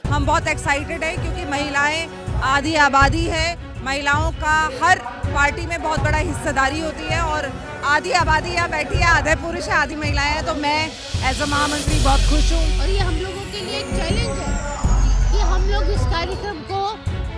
हम बहुत एक्साइटेड हैं क्योंकि महिलाएं आधी आबादी है। महिलाओं का हर पार्टी में बहुत बड़ा हिस्सेदारी होती है और आधी आबादी यहाँ बैठी है, आधे पुरुष है, आधी महिलाएं हैं। तो मैं एज अ महामंत्री बहुत खुश हूँ और ये हम लोगों के लिए एक चैलेंज है कि हम लोग इस कार्यक्रम को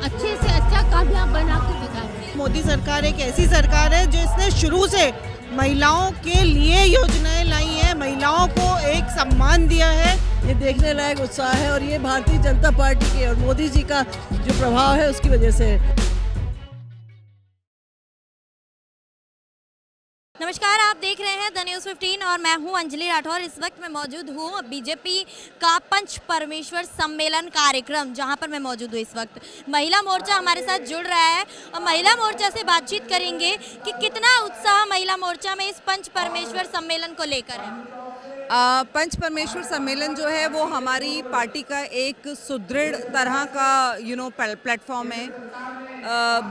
अच्छे से अच्छा कामयाब बना के दिखाएं। मोदी सरकार एक ऐसी सरकार है जिसने शुरू से महिलाओं के लिए योजनाएं लाई हैं, महिलाओं को एक सम्मान दिया है। ये देखने लायक उत्साह है और ये भारतीय जनता पार्टी के और मोदी जी का जो प्रभाव है उसकी वजह से है। नमस्कार, आप देख रहे हैं द न्यूज़ 15 और मैं हूं अंजलि राठौर। इस वक्त मैं मौजूद हूं बीजेपी का पंच परमेश्वर सम्मेलन कार्यक्रम, जहां पर मैं मौजूद हूं। इस वक्त महिला मोर्चा हमारे साथ जुड़ रहा है और महिला मोर्चा से बातचीत करेंगे कि कितना उत्साह महिला मोर्चा में इस पंच परमेश्वर सम्मेलन को लेकर है। पंच परमेश्वर सम्मेलन जो है वो हमारी पार्टी का एक सुदृढ़ तरह का प्लेटफॉर्म है।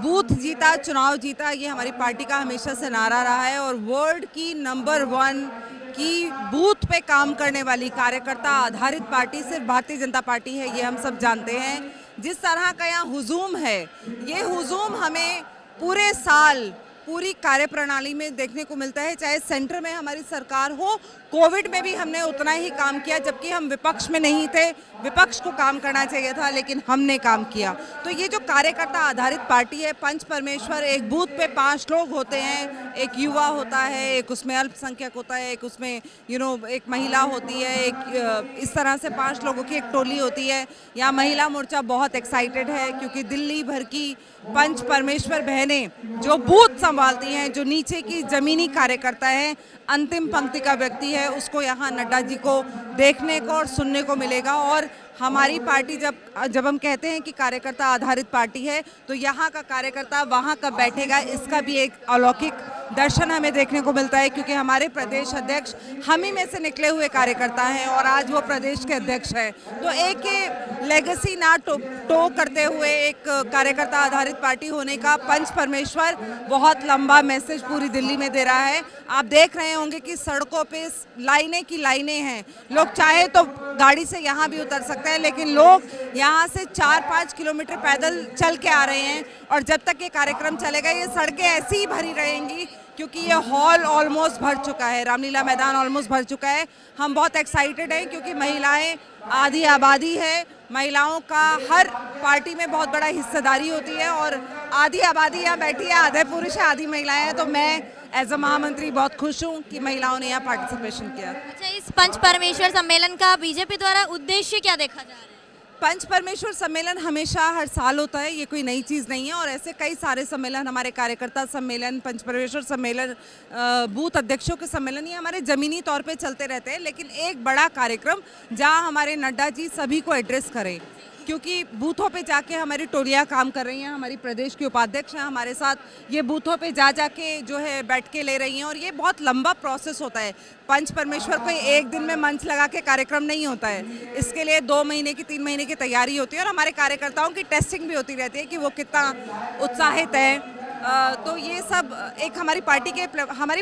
बूथ जीता चुनाव जीता, ये हमारी पार्टी का हमेशा से नारा रहा है और वर्ल्ड की नंबर 1 की बूथ पे काम करने वाली कार्यकर्ता आधारित पार्टी सिर्फ भारतीय जनता पार्टी है, ये हम सब जानते हैं। जिस तरह का यहाँ हुजूम है, ये हुजूम हमें पूरे साल पूरी कार्यप्रणाली में देखने को मिलता है। चाहे सेंटर में हमारी सरकार हो, कोविड में भी हमने उतना ही काम किया, जबकि हम विपक्ष में नहीं थे। विपक्ष को काम करना चाहिए था लेकिन हमने काम किया। तो ये जो कार्यकर्ता आधारित पार्टी है पंच परमेश्वर, एक बूथ पे 5 लोग होते हैं, एक युवा होता है, एक उसमें अल्पसंख्यक होता है, एक उसमें एक महिला होती है, एक इस तरह से 5 लोगों की एक टोली होती है। यहाँ महिला मोर्चा बहुत एक्साइटेड है क्योंकि दिल्ली भर की पंच परमेश्वर बहनें जो बूथ संभालती हैं, जो नीचे की जमीनी कार्यकर्ता हैं, अंतिम पंक्ति का व्यक्ति है, उसको यहाँ नड्डा जी को देखने को और सुनने को मिलेगा। और हमारी पार्टी जब हम कहते हैं कि कार्यकर्ता आधारित पार्टी है, तो यहाँ का कार्यकर्ता वहाँ कब बैठेगा, इसका भी एक अलौकिक दर्शन हमें देखने को मिलता है क्योंकि हमारे प्रदेश अध्यक्ष हम ही में से निकले हुए कार्यकर्ता हैं और आज वो प्रदेश के अध्यक्ष हैं। तो एक लेगेसी ना टो करते हुए एक कार्यकर्ता आधारित पार्टी होने का पंच परमेश्वर बहुत लंबा मैसेज पूरी दिल्ली में दे रहा है। आप देख रहे होंगे कि सड़कों पे लाइनें की लाइनें हैं। लोग चाहे तो गाड़ी से यहाँ भी उतर सकते हैं, लेकिन लोग यहाँ से 4-5 किलोमीटर पैदल चल के आ रहे हैं। और जब तक ये कार्यक्रम चलेगा ये सड़कें ऐसी ही भरी रहेंगी क्योंकि ये हॉल ऑलमोस्ट भर चुका है, रामलीला मैदान ऑलमोस्ट भर चुका है। हम बहुत एक्साइटेड हैं क्योंकि महिलाएं आधी आबादी है। महिलाओं का हर पार्टी में बहुत बड़ा हिस्सेदारी होती है और आधी आबादी यहाँ बैठी है, आधे पुरुष है, आधी महिलाएं हैं। तो मैं एज अ महामंत्री बहुत खुश हूँ कि महिलाओं ने यहाँ पार्टिसिपेशन किया। अच्छा, इस पंच परमेश्वर सम्मेलन का बीजेपी द्वारा उद्देश्य क्या देखा जा रहा है? पंच परमेश्वर सम्मेलन हमेशा हर साल होता है, ये कोई नई चीज़ नहीं है और ऐसे कई सारे सम्मेलन, हमारे कार्यकर्ता सम्मेलन, पंच परमेश्वर सम्मेलन, बूथ अध्यक्षों के सम्मेलन, ये हमारे ज़मीनी तौर पे चलते रहते हैं। लेकिन एक बड़ा कार्यक्रम जहां हमारे नड्डा जी सभी को एड्रेस करें, क्योंकि बूथों पे जाके हमारी टोलियां काम कर रही हैं। हमारी प्रदेश की उपाध्यक्ष हैं हमारे साथ, ये बूथों पे जाके जो है बैठ के ले रही हैं और ये बहुत लंबा प्रोसेस होता है। पंच परमेश्वर कोई एक दिन में मंच लगा के कार्यक्रम नहीं होता है, इसके लिए 2 महीने की 3 महीने की तैयारी होती है और हमारे कार्यकर्ताओं की टेस्टिंग भी होती रहती है कि वो कितना उत्साहित है। तो ये सब एक हमारी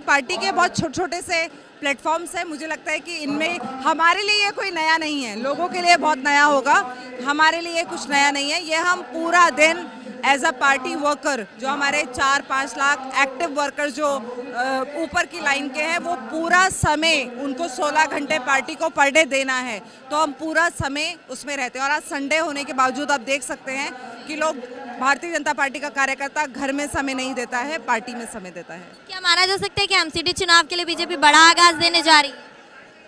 पार्टी के बहुत छोटे से प्लेटफॉर्म्स हैं। मुझे लगता है कि इनमें हमारे लिए ये कोई नया नहीं है, लोगों के लिए बहुत नया होगा, हमारे लिए कुछ नया नहीं है। ये हम पूरा दिन एज अ पार्टी वर्कर, जो हमारे 4-5 लाख एक्टिव वर्कर जो ऊपर की लाइन के हैं, वो पूरा समय उनको 16 घंटे पार्टी को पर डे देना है, तो हम पूरा समय उसमें रहते हैं। और आज संडे होने के बावजूद आप देख सकते हैं कि लोग, भारतीय जनता पार्टी का कार्यकर्ता घर में समय नहीं देता है, पार्टी में समय देता है। क्या माना जा सकता है कि एमसीडी चुनाव के लिए बीजेपी बड़ा आगाज देने जा रही है?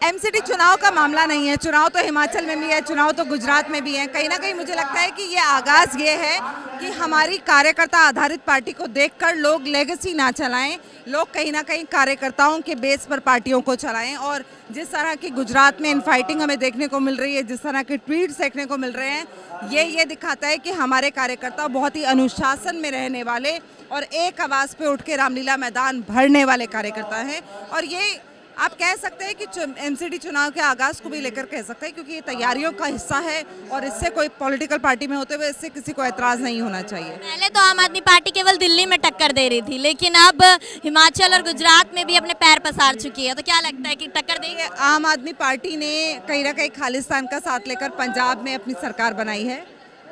एमसीडी चुनाव का मामला नहीं है, चुनाव तो हिमाचल में भी है, चुनाव तो गुजरात में भी है। कहीं ना कहीं मुझे लगता है कि ये आगाज़ ये है कि हमारी कार्यकर्ता आधारित पार्टी को देखकर लोग लेगेसी ना चलाएं, लोग कहीं ना कहीं कार्यकर्ताओं के बेस पर पार्टियों को चलाएं। और जिस तरह की गुजरात में इनफाइटिंग हमें देखने को मिल रही है, जिस तरह के ट्वीट्स देखने को मिल रहे हैं, ये दिखाता है कि हमारे कार्यकर्ता बहुत ही अनुशासन में रहने वाले और एक आवाज़ पे उठ के रामलीला मैदान भरने वाले कार्यकर्ता हैं। और ये आप कह सकते हैं कि एमसीडी चुनाव के आगाज को भी लेकर कह सकते हैं, क्योंकि ये तैयारियों का हिस्सा है और इससे कोई पॉलिटिकल पार्टी में होते हुए इससे किसी को एतराज नहीं होना चाहिए। पहले तो आम आदमी पार्टी केवल दिल्ली में टक्कर दे रही थी, लेकिन अब हिमाचल और गुजरात में भी अपने पैर पसार चुकी है, तो क्या लगता है कि टक्कर देगी? आम आदमी पार्टी ने कहीं ना कहीं खालिस्तान का साथ लेकर पंजाब में अपनी सरकार बनाई है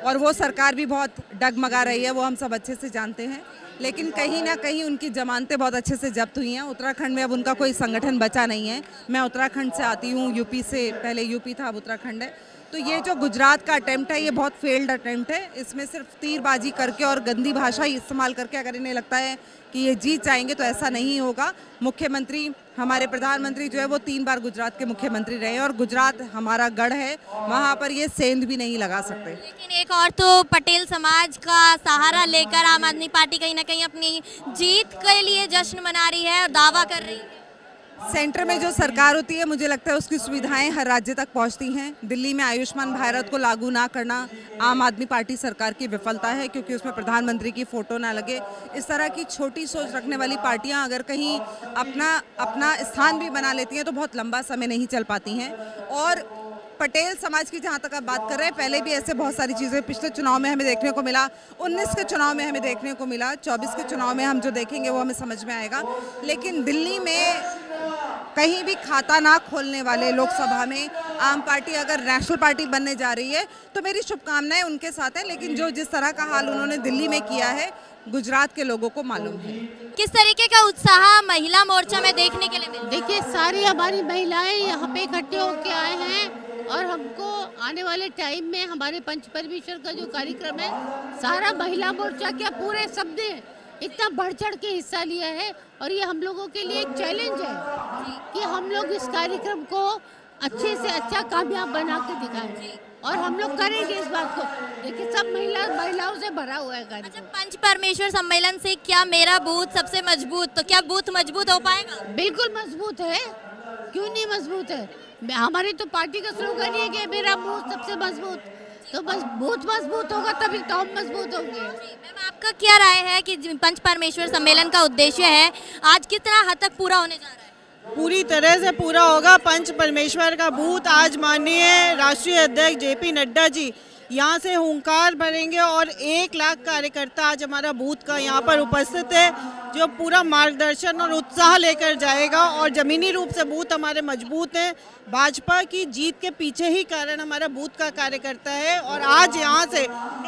और वो सरकार भी बहुत डगमगा रही है, वो हम सब अच्छे से जानते हैं। लेकिन कहीं ना कहीं उनकी जमानतें बहुत अच्छे से जब्त हुई हैं। उत्तराखंड में अब उनका कोई संगठन बचा नहीं है। मैं उत्तराखंड से आती हूँ, यूपी से, पहले यूपी था अब उत्तराखंड है। तो ये जो गुजरात का अटेम्प्ट है ये बहुत फेल्ड अटेम्प्ट है। इसमें सिर्फ तीरबाजी करके और गंदी भाषा ही इस्तेमाल करके अगर इन्हें लगता है कि ये जीत जाएंगे तो ऐसा नहीं होगा। मुख्यमंत्री, हमारे प्रधानमंत्री जो है वो 3 बार गुजरात के मुख्यमंत्री रहे और गुजरात हमारा गढ़ है, वहाँ पर ये सेंध भी नहीं लगा सकते। लेकिन एक और तो पटेल समाज का सहारा लेकर आम आदमी पार्टी कहीं ना कहीं अपनी जीत के लिए जश्न मना रही है और दावा कर रही है। सेंटर में जो सरकार होती है मुझे लगता है उसकी सुविधाएं हर राज्य तक पहुंचती हैं। दिल्ली में आयुष्मान भारत को लागू ना करना आम आदमी पार्टी सरकार की विफलता है, क्योंकि उसमें प्रधानमंत्री की फोटो ना लगे। इस तरह की छोटी सोच रखने वाली पार्टियां अगर कहीं अपना स्थान भी बना लेती हैं तो बहुत लंबा समय नहीं चल पाती हैं। और पटेल समाज की जहाँ तक आप बात कर रहे हैं, पहले भी ऐसे बहुत सारी चीज़ें पिछले चुनाव में हमें देखने को मिला, 19 के चुनाव में हमें देखने को मिला, 24 के चुनाव में हम जो देखेंगे वो हमें समझ में आएगा। लेकिन दिल्ली में कहीं भी खाता ना खोलने वाले लोकसभा में आम पार्टी अगर नेशनल पार्टी बनने जा रही है तो मेरी शुभकामनाएं उनके साथ हैं। लेकिन जो जिस तरह का हाल उन्होंने दिल्ली में किया है गुजरात के लोगों को मालूम है। किस तरीके का उत्साह महिला मोर्चा में देखने के लिए मिला? देखिए, सारी हमारी महिलाएं यहाँ पे इकट्ठे होके आए हैं और हमको आने वाले टाइम में हमारे पंच परमेश्वर का जो कार्यक्रम है, सारा महिला मोर्चा क्या पूरे सब ने इतना बढ़ चढ़ के हिस्सा लिया है और ये हम लोगों के लिए एक चैलेंज है कि हम लोग इस कार्यक्रम को अच्छे से अच्छा कामयाब बना के दिखाएं और हम लोग करेंगे इस बात को। देखिए, सब महिलाओं से भरा हुआ है कार्यक्रम। अच्छा, पंच परमेश्वर सम्मेलन से क्या मेरा बूथ सबसे मजबूत, तो क्या बूथ मजबूत हो पाएगा? बिल्कुल मजबूत है, क्यों नहीं मजबूत है। हमारी तो पार्टी का स्लोगन ही है कि मेरा बूथ सबसे मजबूत, तो बस बूथ मजबूत होगा तभी तो हम मजबूत होंगे। मैम, आपका क्या राय है कि पंच परमेश्वर सम्मेलन का उद्देश्य है आज कितना हद तक पूरा होने जा रहा है? पूरी तरह से पूरा होगा। पंच परमेश्वर का बूथ आज माननीय राष्ट्रीय अध्यक्ष जेपी नड्डा जी यहाँ से हुंकार भरेंगे और 1 लाख कार्यकर्ता आज हमारा बूथ का यहाँ पर उपस्थित है, जो पूरा मार्गदर्शन और उत्साह लेकर जाएगा। और ज़मीनी रूप से बूथ हमारे मजबूत हैं। भाजपा की जीत के पीछे ही कारण हमारा बूथ का कार्यकर्ता है और आज यहाँ से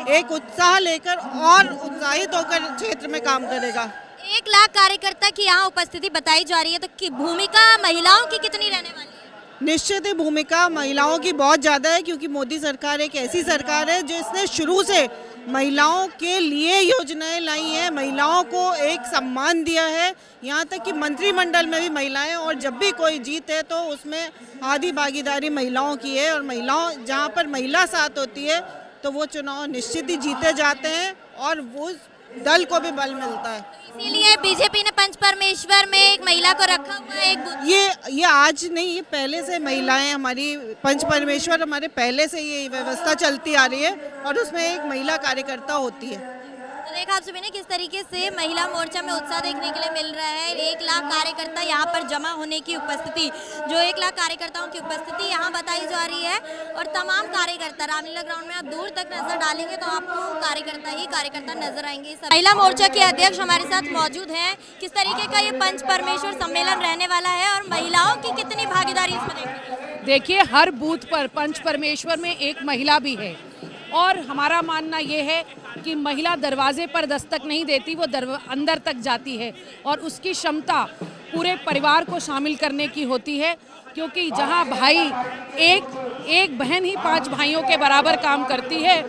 एक उत्साह लेकर और उत्साहित होकर क्षेत्र में काम करेगा। 1 लाख कार्यकर्ता की यहाँ उपस्थिति बताई जा रही है, तो भूमिका महिलाओं की कितनी रहने वाली है? निश्चित ही भूमिका महिलाओं की बहुत ज़्यादा है, क्योंकि मोदी सरकार एक ऐसी सरकार है जो इसने शुरू से महिलाओं के लिए योजनाएं लाई हैं, महिलाओं को एक सम्मान दिया है। यहाँ तक कि मंत्रिमंडल में भी महिलाएं, और जब भी कोई जीत है तो उसमें आधी भागीदारी महिलाओं की है। और महिलाओं, जहाँ पर महिला साथ होती है तो वो चुनाव निश्चित ही जीते जाते हैं और वो दल को भी बल मिलता है। इसीलिए बीजेपी ने पंच परमेश्वर में एक महिला को रखा हुआ है। एक बूथ ये आज नहीं, ये पहले से महिलाएं हमारी पंच परमेश्वर हमारे पहले से ये व्यवस्था चलती आ रही है और उसमें एक महिला कार्यकर्ता होती है। तो देखा आप सभी ने किस तरीके से महिला मोर्चा में उत्साह देखने के लिए मिल रहा है। 1 लाख कार्यकर्ता यहाँ पर जमा होने की उपस्थिति, जो 1 लाख कार्यकर्ताओं की उपस्थिति यहाँ बताई जा रही है और तमाम कार्यकर्ता रामलीला ग्राउंड में आप दूर तक नजर डालेंगे तो आपको कार्यकर्ता नजर आएंगे। महिला मोर्चा के अध्यक्ष हमारे साथ मौजूद हैं। किस तरीके का ये पंच परमेश्वर सम्मेलन रहने वाला है और महिलाओं की कितनी भागीदारी इसमें देखने? देखिए, हर बूथ पर पंच परमेश्वर में एक महिला भी है और हमारा मानना ये है कि महिला दरवाजे पर दस्तक नहीं देती, वो अंदर तक जाती है और उसकी क्षमता पूरे परिवार को शामिल करने की होती है। क्योंकि जहां भाई एक बहन ही 5 भाइयों के बराबर काम करती है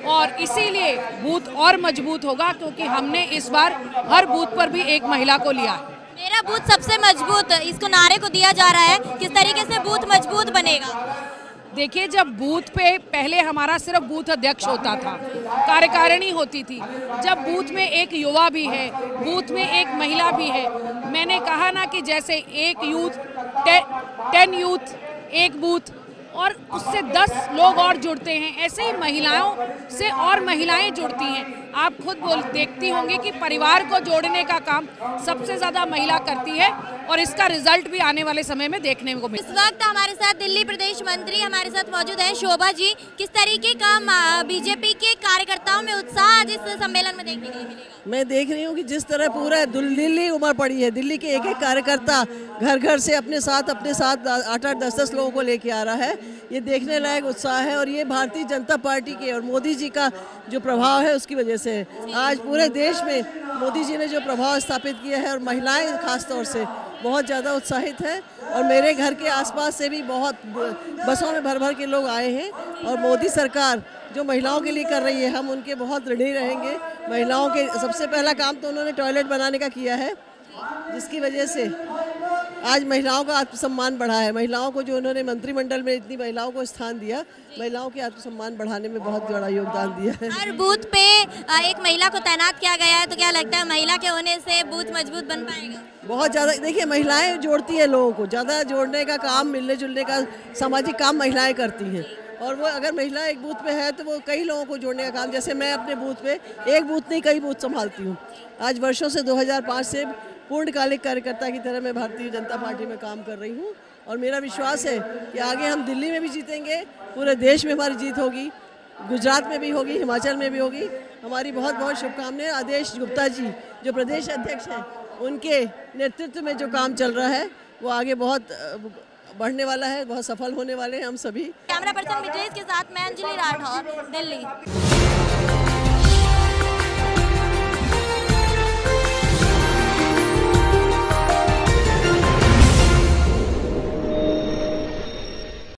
और इसीलिए बूथ और मजबूत होगा, क्योंकि हमने इस बार हर बूथ पर भी एक महिला को लिया है। मेरा बूथ सबसे मजबूत, इसको नारे को दिया जा रहा है, किस तरीके से बूथ मजबूत बनेगा? देखिए, जब बूथ पे पहले हमारा सिर्फ बूथ अध्यक्ष होता था, कार्यकारिणी होती थी। जब बूथ में एक युवा भी है, बूथ में एक महिला भी है, मैंने कहा ना कि जैसे एक यूथ 10 यूथ एक बूथ और उससे 10 लोग और जुड़ते हैं। ऐसे ही महिलाओं से और महिलाएं जुड़ती हैं। आप खुद देखती होंगी कि परिवार को जोड़ने का काम सबसे ज़्यादा महिला करती है और इसका रिजल्ट भी आने वाले समय में देखने को मिलेगा। इस वक्त हमारे साथ दिल्ली प्रदेश मंत्री हमारे साथ मौजूद हैं, शोभा जी। किस तरीके का बीजेपी के कार्यकर्ताओं में उत्साह आज इस सम्मेलन में देखने के लिए मिलेगा? मैं देख रही हूँ कि जिस तरह पूरा दिल्ली उमड़ पड़ी है, दिल्ली के एक एक कार्यकर्ता घर घर से अपने साथ 8-8, 10-10 लोगों को लेके आ रहा है। ये देखने लायक उत्साह है और ये भारतीय जनता पार्टी के और मोदी जी का जो प्रभाव है उसकी वजह से आज पूरे देश में मोदी जी ने जो प्रभाव स्थापित किया है और महिलाएं खास तौर से बहुत ज़्यादा उत्साहित हैं। और मेरे घर के आसपास से भी बहुत बसों में भर भर के लोग आए हैं और मोदी सरकार जो महिलाओं के लिए कर रही है हम उनके बहुत ऋणी रहेंगे। महिलाओं के सबसे पहला काम तो उन्होंने टॉयलेट बनाने का किया है, जिसकी वजह से आज महिलाओं का आत्मसम्मान बढ़ा है। महिलाओं को जो उन्होंने मंत्रिमंडल में इतनी महिलाओं को स्थान दिया, महिलाओं के आत्मसम्मान बढ़ाने में बहुत बड़ा योगदान दिया है। हर बूथ पे एक महिला को तैनात किया गया है, तो क्या लगता है महिला के होने से बूथ मजबूत बन पाएगा? बहुत ज़्यादा देखिए, महिलाएं जोड़ती है लोगों को, ज़्यादा जोड़ने का काम, मिलने जुलने का सामाजिक काम महिलाएं करती हैं। और वो अगर महिला एक बूथ पे है तो वो कई लोगों को जोड़ने का काम, जैसे मैं अपने बूथ पे एक बूथ नहीं कई बूथ संभालती हूँ। आज वर्षों से 2005 से पूर्णकालिक कार्यकर्ता की तरह मैं भारतीय जनता पार्टी में काम कर रही हूँ और मेरा विश्वास है कि आगे हम दिल्ली में भी जीतेंगे, पूरे देश में हमारी जीत होगी, गुजरात में भी होगी, हिमाचल में भी होगी। हमारी बहुत बहुत शुभकामनाएं। आदेश गुप्ता जी जो प्रदेश अध्यक्ष हैं, उनके नेतृत्व में जो काम चल रहा है वो आगे बहुत बढ़ने वाला है, बहुत सफल होने वाले हैं हम सभी। कैमरा पर्सन मितेश के साथ मैं अंजलि राठौर, दिल्ली।